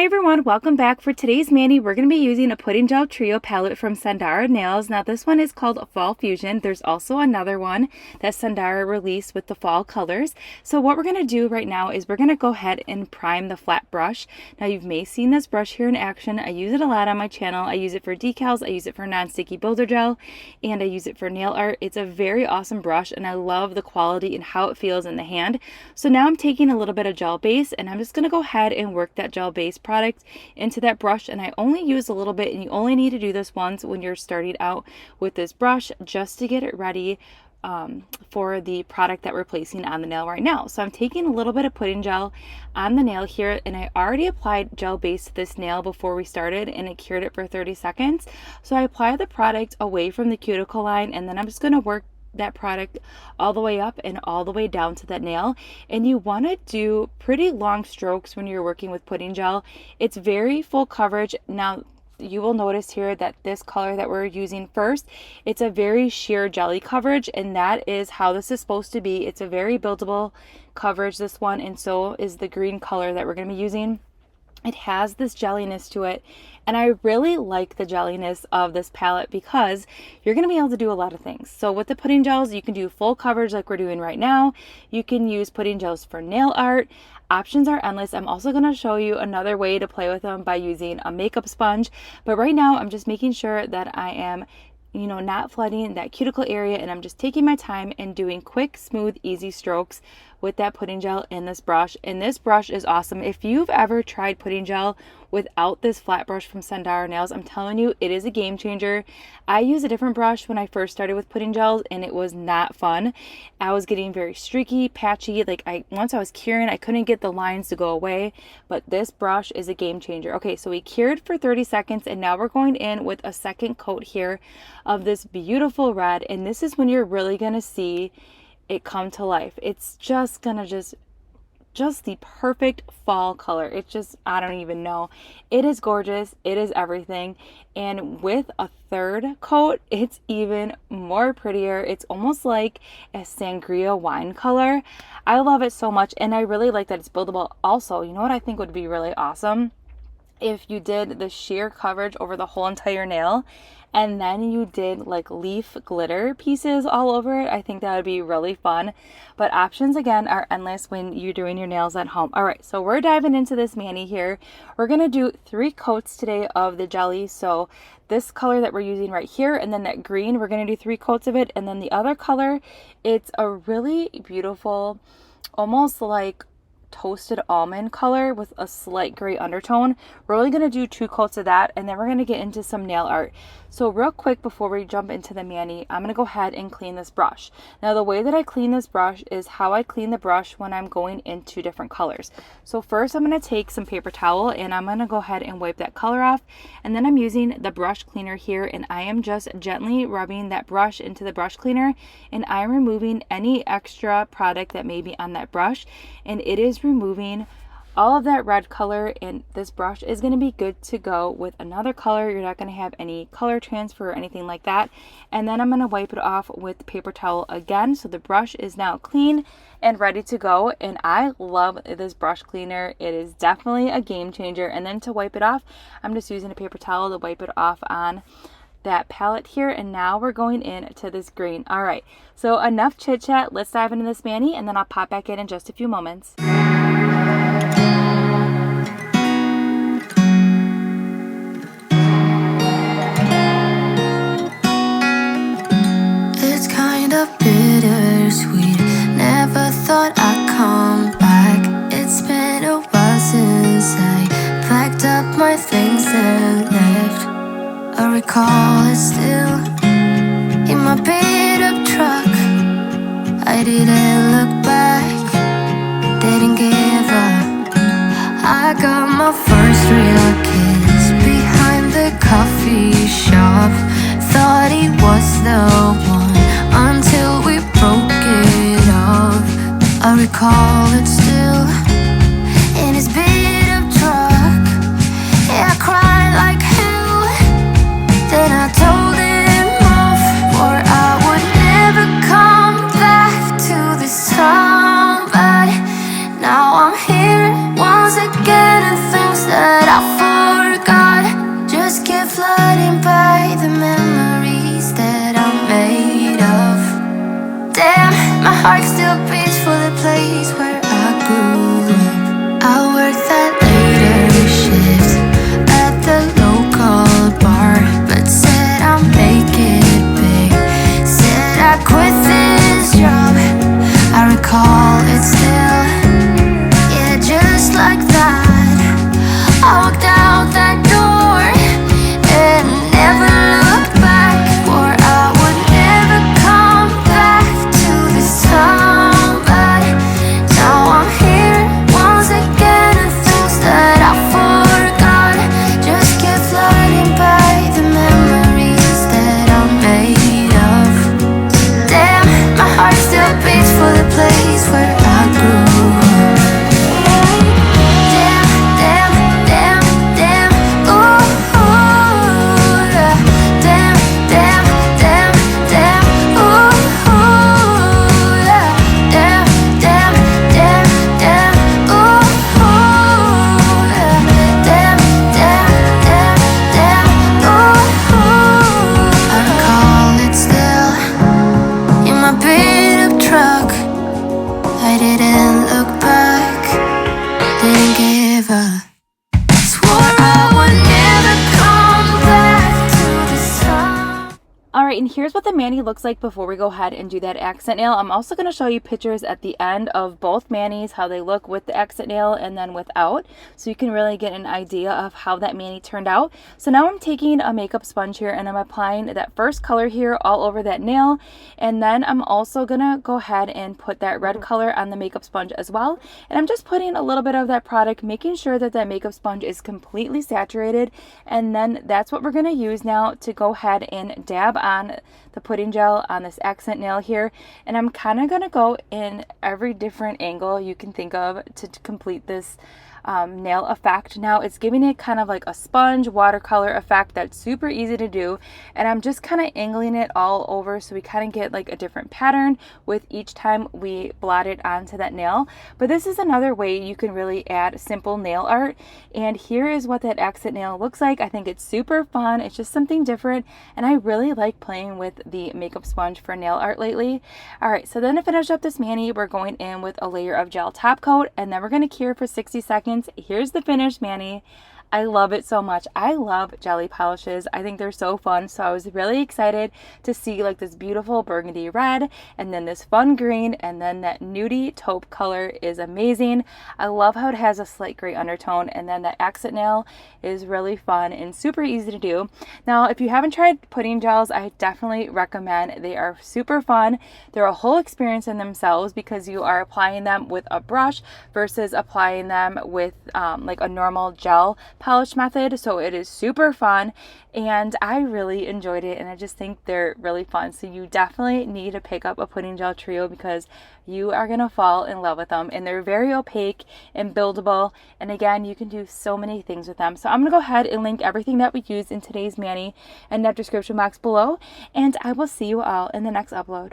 Hi everyone, welcome back. For today's mani, we're going to be using a pudding gel trio palette from Sundara Nails. Now this one is called Fall Fusion. There's also another one that Sundara released with the fall colors. So what we're going to do right now is we're going to go ahead and prime the flat brush. Now you may have seen this brush here in action. I use it a lot on my channel. I use it for decals, I use it for non-sticky builder gel, and I use it for nail art. It's a very awesome brush and I love the quality and how it feels in the hand. So now I'm taking a little bit of gel base and I'm just going to go ahead and work that gel base product into that brush, and I only use a little bit, and you only need to do this once when you're starting out with this brush just to get it ready for the product that we're placing on the nail right now. So I'm taking a little bit of pudding gel on the nail here, and I already applied gel base to this nail before we started and it cured it for 30 seconds. So I apply the product away from the cuticle line, and then I'm just going to work that product all the way up and all the way down to that nail. And you want to do pretty long strokes when you're working with pudding gel. It's very full coverage. Now you will notice here that this color that we're using first, it's a very sheer jelly coverage, and that is how this is supposed to be. It's a very buildable coverage, this one, and so is the green color that we're going to be using. It has this jelliness to it, and I really like the jelliness of this palette because you're going to be able to do a lot of things. So with the pudding gels, you can do full coverage like we're doing right now. You can use pudding gels for nail art. Options are endless. I'm also going to show you another way to play with them by using a makeup sponge. But right now, I'm just making sure that I am not flooding that cuticle area, and I'm just taking my time and doing quick, smooth, easy strokes with that pudding gel in this brush. And this brush is awesome. If you've ever tried pudding gel without this flat brush from Sundara Nails, I'm telling you, it is a game changer. I used a different brush when I first started with pudding gels, and it was not fun. I was getting very streaky, patchy. Once I was curing, I couldn't get the lines to go away, but this brush is a game changer. Okay, so we cured for 30 seconds, and now we're going in with a second coat here of this beautiful red, and this is when you're really gonna see it come to life. It's just gonna just the perfect fall color. It's just, I don't even know. It is gorgeous. It is everything. And with a third coat, it's even more prettier. It's almost like a sangria wine color. I love it so much, and I really like that it's buildable. Also, you know what I think would be really awesome? If you did the sheer coverage over the whole entire nail, and then you did like leaf glitter pieces all over it. I think that would be really fun. But options again are endless when you're doing your nails at home. All right, so we're diving into this mani here. We're gonna do 3 coats today of the jelly. So this color that we're using right here, and then that green, we're gonna do 3 coats of it. And then the other color, it's a really beautiful, almost like toasted almond color with a slight gray undertone. We're only going to do 2 coats of that, and then we're going to get into some nail art. So real quick before we jump into the mani, I'm going to go ahead and clean this brush. Now the way that I clean this brush is how I clean the brush when I'm going into different colors. So first I'm going to take some paper towel and I'm going to go ahead and wipe that color off, and then I'm using the brush cleaner here, and I am just gently rubbing that brush into the brush cleaner, and I'm removing any extra product that may be on that brush, and it is removing all of that red color, and this brush is going to be good to go with another color. You're not going to have any color transfer or anything like that. And then I'm going to wipe it off with the paper towel again, so the brush is now clean and ready to go. And I love this brush cleaner. It is definitely a game changer. And then to wipe it off, I'm just using a paper towel to wipe it off on that palette here. And now we're going into this green. All right, so enough chit chat. Let's dive into this mani, and then I'll pop back in just a few moments. Bittersweet, never thought I'd come back. It's been a while since I packed up my things and left. I recall it still in my beat up truck. I didn't look back, didn't give up. I got my first real kiss behind the coffee shop. Thought he was the one until we broke it off. I recall it still in his beat up truck. Yeah, I cried like hell. Then I told him off, or I would never come back to this town. But now I'm here once again, and things that I heart still beats for the place where I grew up. I worked that later shift at the local bar, but said I'll make it big. Said I quit this job. I recall it still, yeah, just like that. I walked out that door and never looked back, for I would never come back to this town. But now I'm here once again, and things that I forgot just keep flooding by, the memories that I'm made of. Damn, my heart still beats for the place where I grew up. I didn't look back, didn't give up. Swore I would never come back to this town. Alright, and here's what the mani looks like before we go ahead and do that accent nail. I'm also going to show you pictures at the end of both manis, how they look with the accent nail and then without, so you can really get an idea of how that mani turned out. So now I'm taking a makeup sponge here and I'm applying that first color here all over that nail, and then I'm also going to go ahead and put that red color on the makeup sponge as well. And I'm just putting a little bit of that product, making sure that that makeup sponge is completely saturated, and then that's what we're going to use now to go ahead and dab on the pudding gel on this accent nail here. And I'm kind of going to go in every different angle you can think of to complete this nail effect. Now it's giving it kind of like a sponge watercolor effect that's super easy to do, and I'm just kind of angling it all over so we kind of get like a different pattern with each time we blot it onto that nail. But this is another way you can really add simple nail art, and here is what that accent nail looks like. I think it's super fun. It's just something different, and I really like playing with the makeup sponge for nail art lately. Alright, so then to finish up this mani, we're going in with a layer of gel top coat, and then we're going to cure for 60 seconds. Here's the finished mani. I love it so much. I love jelly polishes. I think they're so fun. So I was really excited to see like this beautiful burgundy red, and then this fun green, and then that nudie taupe color is amazing. I love how it has a slight gray undertone, and then that accent nail is really fun and super easy to do. Now, if you haven't tried pudding gels, I definitely recommend. They are super fun. They're a whole experience in themselves because you are applying them with a brush versus applying them with like a normal gel polish method. So it is super fun, and I really enjoyed it, and I just think they're really fun. So you definitely need to pick up a pudding gel trio because you are gonna fall in love with them, and they're very opaque and buildable, and again, you can do so many things with them. So I'm gonna go ahead and link everything that we used in today's mani in that description box below, and I will see you all in the next upload.